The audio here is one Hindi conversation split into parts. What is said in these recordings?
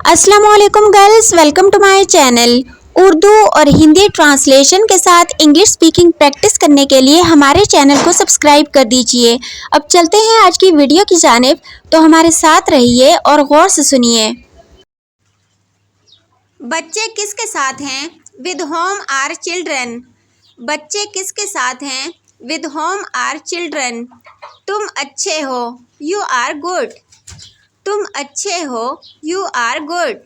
अस्सलामुअलैकुम girls, welcome to my channel. Urdu और हिंदी ट्रांसलेशन के साथ इंग्लिश स्पीकिंग प्रैक्टिस करने के लिए हमारे चैनल को सब्सक्राइब कर दीजिए। अब चलते हैं आज की वीडियो की जानिब, तो हमारे साथ रहिए और गौर से सुनिए। बच्चे किसके साथ हैं? With whom are children. बच्चे किसके साथ हैं? With whom are children. तुम अच्छे हो, यू आर गुड। तुम अच्छे हो, यू आर गुड।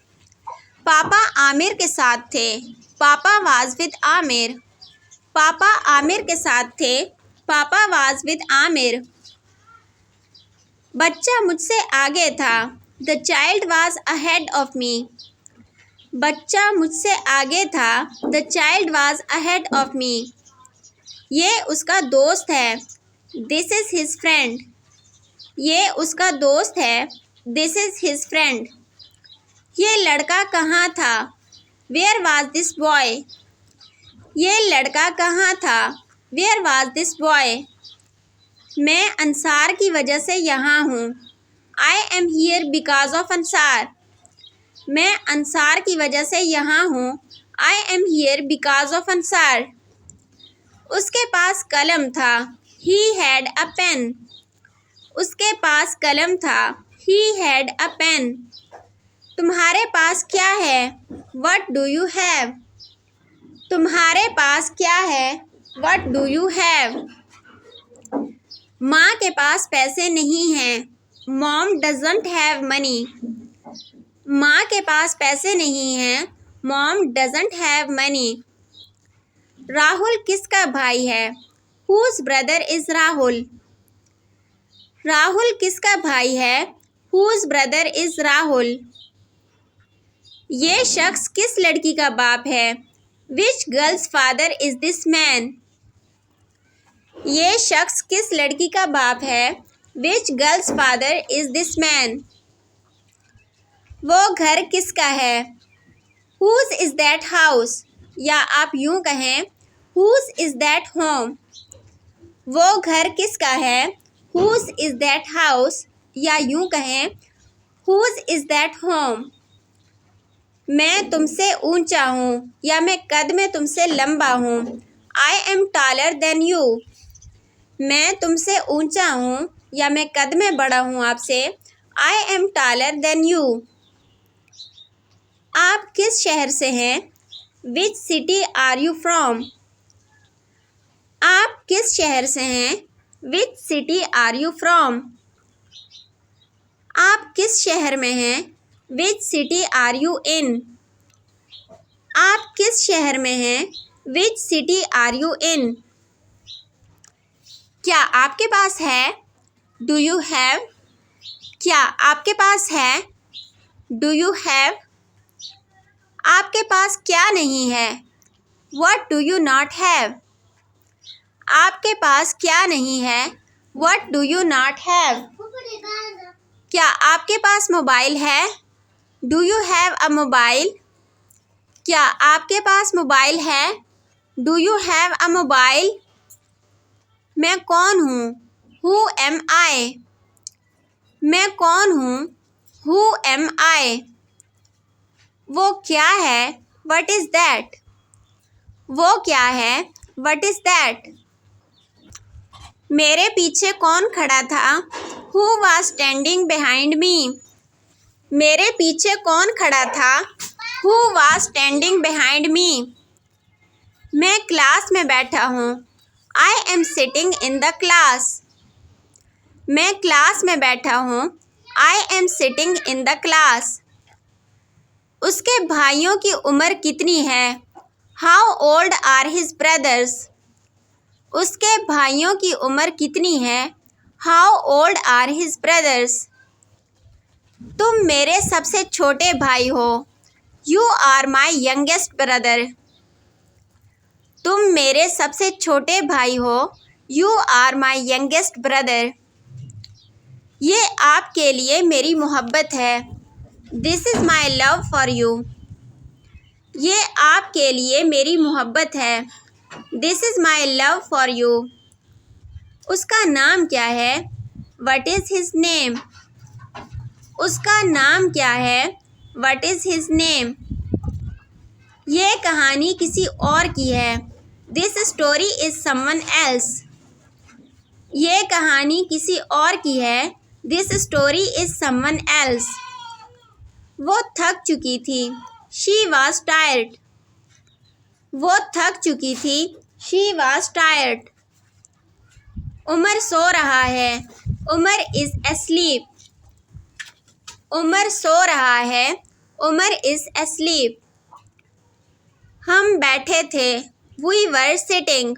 पापा आमिर के साथ थे, पापा वाज विद आमिर। पापा आमिर के साथ थे, पापा वाज विद आमिर। बच्चा मुझसे आगे था, the child was ahead of me. बच्चा मुझसे आगे था, the child was ahead of me. ये उसका दोस्त है, दिस इज हिज फ्रेंड। ये उसका दोस्त है, दिस इज हिज फ्रेंड। ये लड़का कहाँ था? Where was this boy. ये लड़का कहाँ था? Where was this boy. मैं अंसार की वजह से यहाँ हूँ, I am here because of Ansar. मैं अंसार की वजह से यहाँ हूँ, I am here because of Ansar. उसके पास कलम था, ही हैड अ पेन। उसके पास कलम था, ही हैड अ पेन। तुम्हारे पास क्या है? What do you have. तुम्हारे पास क्या है? What do you have. माँ के पास पैसे नहीं हैं, मॉम डजंट हैव मनी। माँ के पास पैसे नहीं हैं, mom doesn't have money. Rahul किसका भाई है? Whose brother is Rahul. Rahul किसका भाई है? Whose brother is Rahul. ये शख्स किस लड़की का बाप है? Which girl's father is this man. ये शख्स किस लड़की का बाप है? Which girl's father is this man. वो घर किसका है? Whose is that house. या आप यूं कहें, हुज इज दैट होम। वो घर किसका है? Whose is that house. या यूं कहें, हुज इज दैट होम। मैं तुमसे ऊंचा हूँ, या मैं कद में तुमसे लंबा हूँ, I am taller than you. मैं तुमसे ऊंचा हूँ, या मैं कद में बड़ा हूँ आपसे, I am taller than you. आप किस शहर से हैं? Which city are you from. आप किस शहर से हैं? Which city are you from. आप किस शहर में हैं? Which city are you in. आप किस शहर में हैं? Which city are you in. क्या आपके पास है? Do you have. क्या आपके पास है? Do you have. आपके पास क्या नहीं है? What do you not have. आपके पास क्या नहीं है? What do you not have. क्या आपके पास मोबाइल है? Do you have a mobile. क्या आपके पास मोबाइल है? Do you have a mobile. मैं कौन हूँ? हु एम आई। मैं कौन हूँ? हु एम आई। वो क्या है? What is that. वो क्या है? What is that. मेरे पीछे कौन खड़ा था? हु वाज स्टैंडिंग बिहाइंड मी। मेरे पीछे कौन खड़ा था? Who was standing behind me. मैं क्लास में बैठा हूँ, I am sitting in the class. मैं क्लास में बैठा हूँ, I am sitting in the class. उसके भाइयों की उम्र कितनी है? How old are his brothers. उसके भाइयों की उम्र कितनी है? How old are his brothers. तुम मेरे सबसे छोटे भाई हो, you are my youngest brother. तुम मेरे सबसे छोटे भाई हो, you are my youngest brother. ये आपके लिए मेरी मोहब्बत है, this is my love for you. ये आपके लिए मेरी मोहब्बत है, this is my love for you. उसका नाम क्या है? What is his name. उसका नाम क्या है? What is his name? ये कहानी किसी और की है. This story is someone else. ये कहानी किसी और की है. This story is someone else. वो थक चुकी थी. She was tired. वो थक चुकी थी. She was tired. उमर सो रहा है. Umar is asleep. उमर सो रहा है. Umar is asleep. हम बैठे थे. We were sitting.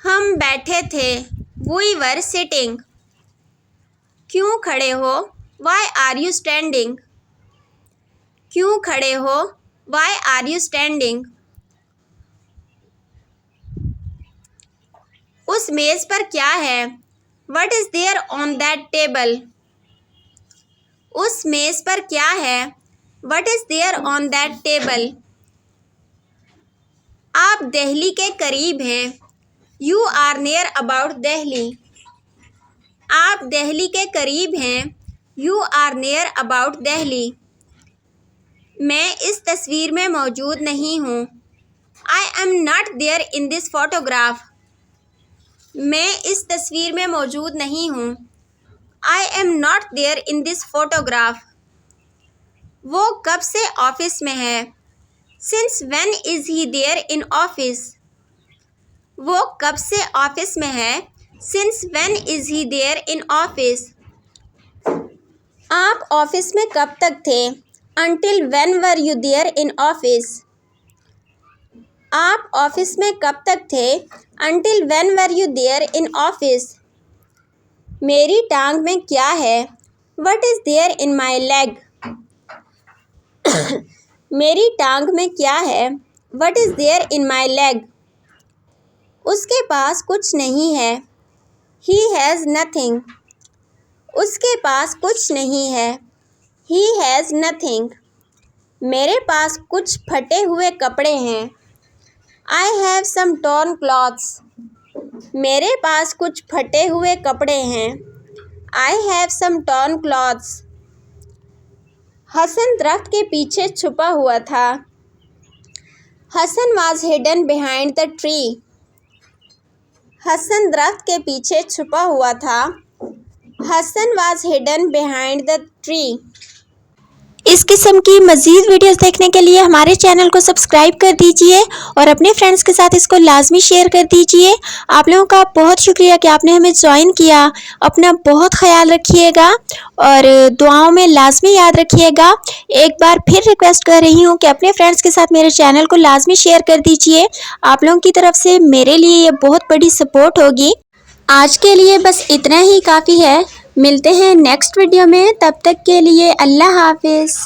हम बैठे थे. We were sitting. क्यों खड़े हो? Why are you standing? क्यों खड़े हो? Why are you standing? उस मेज़ पर क्या है? What is there on that table? उस मेज़ पर क्या है? What is there on that table? आप दिल्ली के करीब हैं. You are near about Delhi. आप दिल्ली के करीब हैं. You are near about Delhi. मैं इस तस्वीर में मौजूद नहीं हूँ. I am not there in this photograph. मैं इस तस्वीर में मौजूद नहीं हूँ. I am not there in this photograph. वो कब से ऑफिस में है? Since when is he there in office? वो कब से ऑफिस में है? Since when is he there in office? आप ऑफिस में कब तक थे? Until when were you there in office? आप ऑफिस में कब तक थे? Until when were you there in office? मेरी टांग में क्या है? What is there in my leg? मेरी टांग में क्या है? What is there in my leg? उसके पास कुछ नहीं है. He has nothing. उसके पास कुछ नहीं है. He has nothing. मेरे पास कुछ फटे हुए कपड़े हैं. I have some torn clothes. मेरे पास कुछ फटे हुए कपड़े हैं. I have some torn clothes. Hasan दरख्त के पीछे छुपा हुआ था. Hasan was hidden behind the tree. Hasan दरख्त के पीछे छुपा हुआ था. Hasan was hidden behind the tree. इस किस्म की मज़ीद वीडियोस देखने के लिए हमारे चैनल को सब्सक्राइब कर दीजिए और अपने फ्रेंड्स के साथ इसको लाजमी शेयर कर दीजिए. आप लोगों का बहुत शुक्रिया कि आपने हमें ज्वाइन किया. अपना बहुत ख्याल रखिएगा और दुआओं में लाजमी याद रखिएगा. एक बार फिर रिक्वेस्ट कर रही हूँ कि अपने फ्रेंड्स के साथ मेरे चैनल को लाजमी शेयर कर दीजिए. आप लोगों की तरफ से मेरे लिए ये बहुत बड़ी सपोर्ट होगी. आज के लिए बस इतना ही काफ़ी है. मिलते हैं नेक्स्ट वीडियो में. तब तक के लिए अल्लाह हाफिज़.